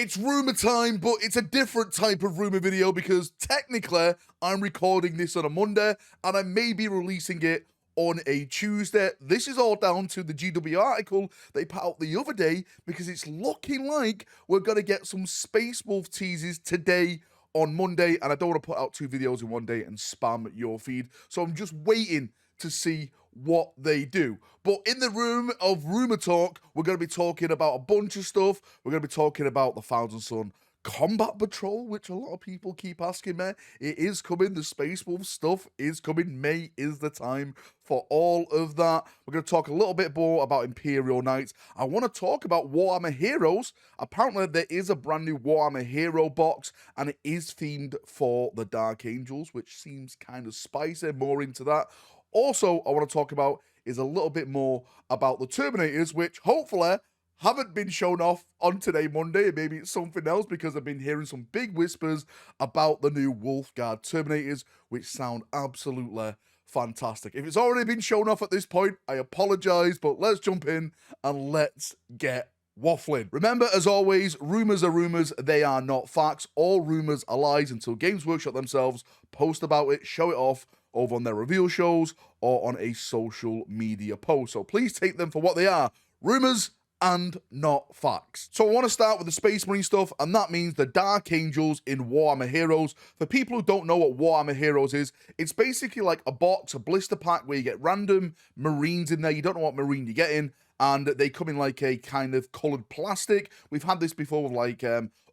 It's rumor time, but it's a different type of rumor video because technically I'm recording this on a Monday and I may be releasing it on a Tuesday. This is all down to the GW article they put out the other day because it's looking like we're going to get some Space Wolf teases today on Monday, and I don't want to put out 2 videos in one day and spam your feed, so I'm just waiting to see what they do. But in the room of rumor talk, we're going to be talking about a bunch of stuff. We're going to be talking about the Thousand Sun Combat Patrol, which a lot of people keep asking me. It is coming. The Space Wolf stuff is coming. May is the time for all of that. We're going to talk a little bit more about Imperial Knights. I want to talk about Warhammer Heroes. Apparently, there is a brand new Warhammer Hero box, and it is themed for the Dark Angels, which seems kind of spicy. More into that. Also, I want to talk about is a little bit more about the Terminators, which hopefully haven't been shown off on today, Monday. Maybe it's something else because I've been hearing some big whispers about the new Wolfguard Terminators, which sound absolutely fantastic. If it's already been shown off at this point, I apologize, but let's jump in and let's get waffling. Remember, as always, rumors are rumors, they are not facts. All rumors are lies until Games Workshop themselves post about it, show it off over on their reveal shows or on a social media post. So please take them for what they are, rumors and not facts. So I want to start with the Space Marine stuff, and that means the Dark Angels in Warhammer Heroes. For people who don't know what Warhammer Heroes is, it's basically like a box, a blister pack where you get random Marines in there. You don't know what Marine you're getting, and they come in like a kind of coloured plastic. We've had this before with like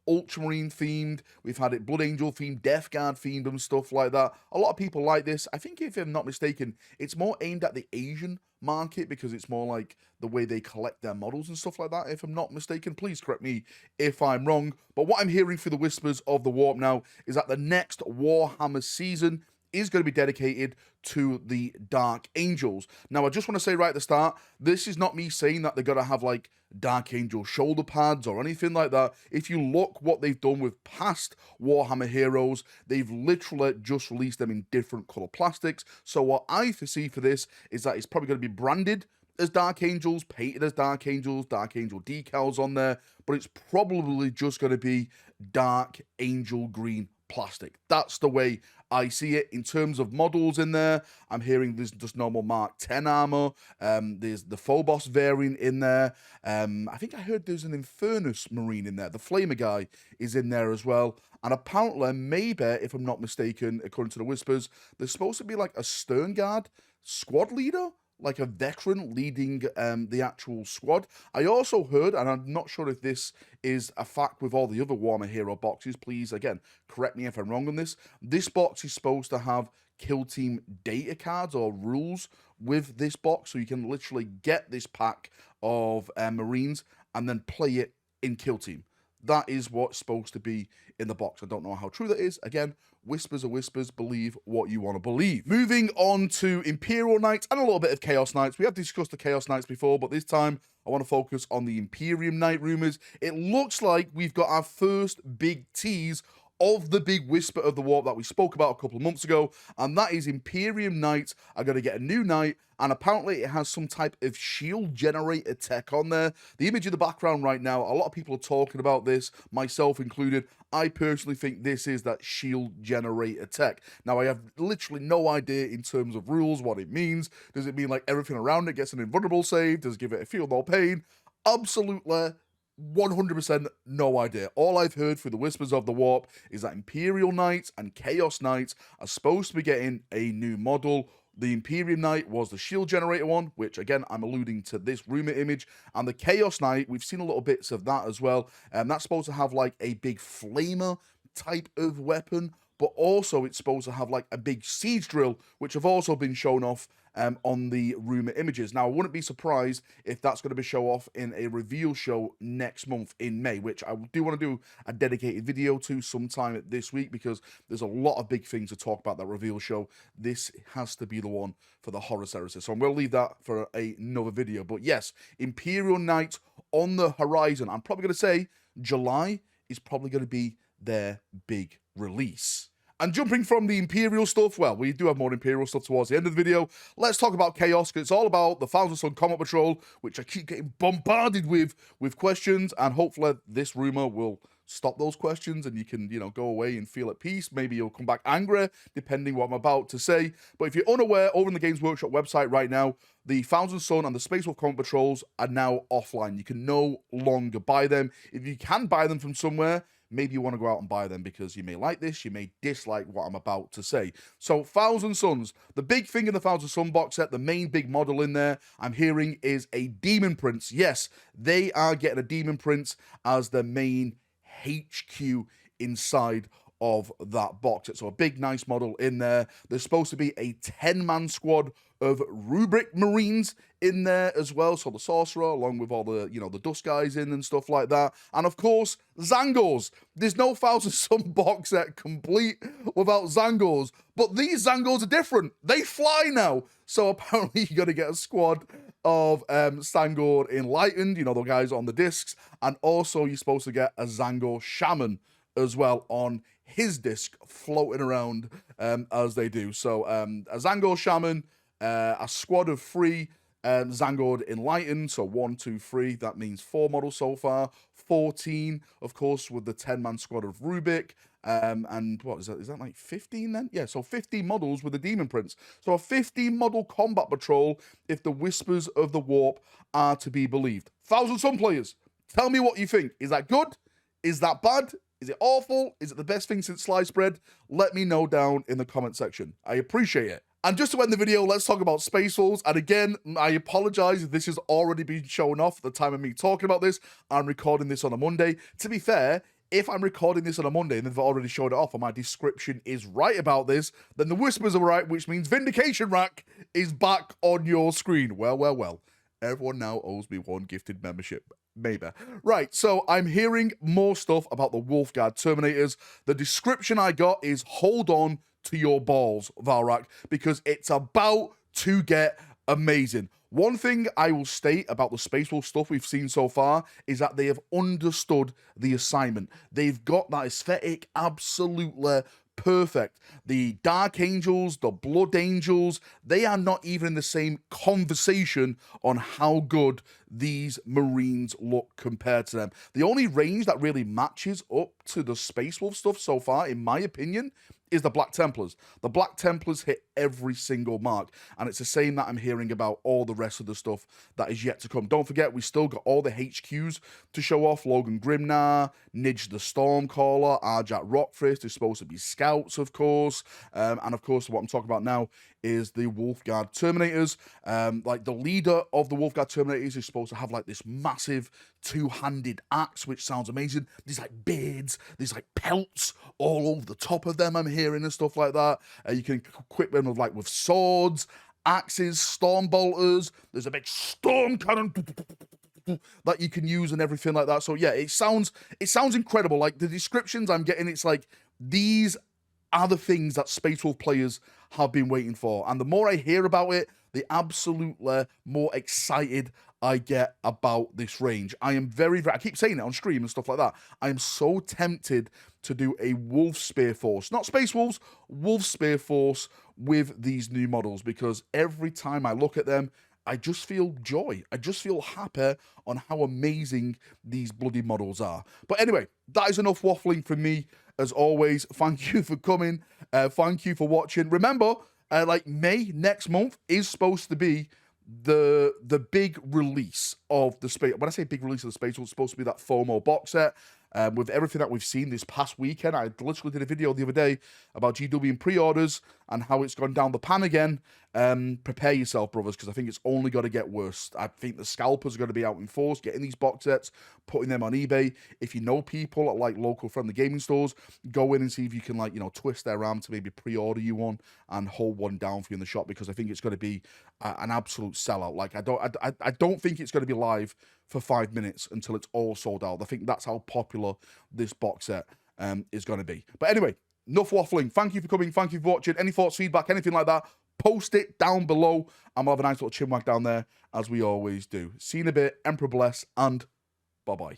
Ultramarine themed, we've had it Blood Angel themed, Death Guard themed and stuff like that. A lot of people like this. I think if I'm not mistaken, it's more aimed at the Asian market because it's more like the way they collect their models and stuff like that. If I'm not mistaken, please correct me if I'm wrong. But what I'm hearing through the whispers of the warp now is that the next Warhammer season is going to be dedicated to the Dark Angels. Now, I just want to say right at the start, this is not me saying that they're going to have like Dark Angel shoulder pads or anything like that. If you look what they've done with past Warhammer Heroes, they've literally just released them in different color plastics. So what I foresee for this is that it's probably going to be branded as Dark Angels, painted as Dark Angels, Dark Angel decals on there, but it's probably just going to be Dark Angel green plastic. That's the way I see it. In terms of models in there, I'm hearing there's just normal Mark 10 armor. There's the Phobos variant in there. I think I heard there's an Infernus Marine in there. The Flamer guy is in there as well. And apparently, maybe, if I'm not mistaken, according to the whispers, there's supposed to be like a Stern Guard squad leader, like a veteran leading the actual squad. I also heard, and I'm not sure if this is a fact with all the other Warhammer Hero boxes, please, again, correct me if I'm wrong on this. This box is supposed to have Kill Team data cards or rules with this box, so you can literally get this pack of Marines and then play it in Kill Team. That is what's supposed to be in the box. I don't know how true that is. Again, whispers are whispers. Believe what you want to believe. Moving on to Imperial Knights and a little bit of Chaos Knights. We have discussed the Chaos Knights before, but this time I want to focus on the Imperium Knight rumors. It looks like we've got our first big tease of the big whisper of the warp that we spoke about a couple of months ago, and that is Imperium Knights are going to get a new knight, and apparently it has some type of shield generator tech on there. The image in the background right now, a lot of people are talking about this, myself included. I personally think this is that shield generator tech. Now, I have literally no idea in terms of rules what it means. Does it mean like everything around it gets an invulnerable save? Does it give it a feel no pain? Absolutely 100% no idea. All I've heard through the whispers of the warp is that Imperial Knights and Chaos Knights are supposed to be getting a new model. The Imperium Knight was the shield generator one, which again, I'm alluding to this rumor image. And the Chaos Knight, we've seen a little bits of that as well. And that's supposed to have like a big flamer type of weapon, but also it's supposed to have like a big siege drill, which have also been shown off on the rumor images. Now, I wouldn't be surprised if that's going to be shown off in a reveal show next month in May, which I do want to do a dedicated video to sometime this week because there's a lot of big things to talk about that reveal show. This has to be the one for the Horus Heresy. So I'm going to leave that for another video. But yes, Imperial Knights on the horizon. I'm probably going to say July is probably going to be their big release. And jumping from the Imperial stuff, well, we do have more Imperial stuff towards the end of the video. Let's talk about Chaos, because it's all about the Thousand Sun Combat Patrol, which I keep getting bombarded with questions, and hopefully this rumor will stop those questions and you can, go away and feel at peace. Maybe you'll come back angry, depending what I'm about to say. But if you're unaware, over on the Games Workshop website right now, the Thousand Sun and the Space Wolf Combat Patrols are now offline. You can no longer buy them. If you can buy them from somewhere, maybe you want to go out and buy them because you may like this, you may dislike what I'm about to say. So, Thousand Suns, the big thing in the Thousand Sun box set, the main big model in there, I'm hearing, is a Demon Prince. Yes, they are getting a Demon Prince as the main HQ inside of that box set. So a big, nice model in there. There's supposed to be a 10-man squad of Rubric Marines in there as well. So the Sorcerer, along with all the, the Dust guys in and stuff like that. And of course, Zangors. There's no Thousand Sun box set complete without Zangors. But these Zangors are different. They fly now. So apparently you're going to get a squad of Zangor Enlightened, the guys on the discs. And also you're supposed to get a Zangor Shaman as well on his disc floating around as they do. So a Zangor Shaman, a squad of 3 Zangor Enlightened, so 1, 2, 3, that means 4 models so far, 14, of course, with the 10-man squad of Rubik, and what is that like 15 then? Yeah, so 15 models with the Demon Prince. So a 15-model combat patrol, if the whispers of the warp are to be believed. Thousand Sun players, tell me what you think. Is that good? Is that bad? Is it awful? Is it the best thing since sliced bread? Let me know down in the comment section. I appreciate it. And just to end the video, let's talk about Space Wolves. And again, I apologize if this has already been shown off at the time of me talking about this. I'm recording this on a Monday. To be fair, if I'm recording this on a Monday and they've already showed it off and my description is right about this, then the whispers are right, which means Vindication Rack is back on your screen. Well, well, well. Everyone now owes me 1 gifted membership. Maybe. Right, so I'm hearing more stuff about the Wolfguard Terminators. The description I got is, hold on to your balls, Valrak, because it's about to get amazing. One thing I will state about the Space Wolf stuff we've seen so far is that they have understood the assignment. They've got that aesthetic absolutely perfect. The Dark Angels, the Blood Angels, they are not even in the same conversation on how good these Marines look compared to them. The only range that really matches up to the Space Wolf stuff so far, in my opinion, is the Black Templars. The Black Templars hit every single mark, and it's the same that I'm hearing about all the rest of the stuff that is yet to come. Don't forget, we still got all the HQs to show off. Logan Grimnar, Nidge the Stormcaller, Arjat Rockfist is supposed to be scouts, of course, and of course, what I'm talking about now is the Wolfguard Terminators. Like, the leader of the Wolfguard Terminators is supposed to have like this massive 2-handed axe, which sounds amazing. There's like beards, there's like pelts all over the top of them, I'm hearing, and stuff like that. You can equip them with swords, axes, storm bolters. There's a big storm cannon that you can use and everything like that. So yeah, it sounds incredible. Like, the descriptions I'm getting, it's like, these are the things that Space Wolf players have been waiting for. And the more I hear about it, the absolutely more excited I get about this range. I am very, I keep saying it on stream and stuff like that. I am so tempted to do a Wolf Spear Force, not Space Wolves, Wolf Spear Force with these new models, because every time I look at them, I just feel joy. I just feel happy on how amazing these bloody models are. But anyway, that is enough waffling from me. As always, thank you for coming. Thank you for watching. Remember, like, May next month is supposed to be the big release of the Space. When I say big release of the Space, it's supposed to be that FOMO box set. With everything that we've seen this past weekend, I literally did a video the other day about GW and pre-orders and how it's gone down the pan again. Prepare yourself, brothers, because I think it's only going to get worse. I think the scalpers are going to be out in force, getting these box sets, putting them on eBay. If you know people at like local friendly gaming stores, go in and see if you can, like, twist their arm to maybe pre-order you one and hold one down for you in the shop, because I think it's going to be an absolute sellout. Like, I don't think it's going to be live for 5 minutes until it's all sold out. I think that's how popular this box set is going to be. But anyway, enough waffling. Thank you for coming. Thank you for watching. Any thoughts, feedback, anything like that, post it down below, and we'll have a nice little chinwag down there, as we always do. See you in a bit. Emperor bless, and bye-bye.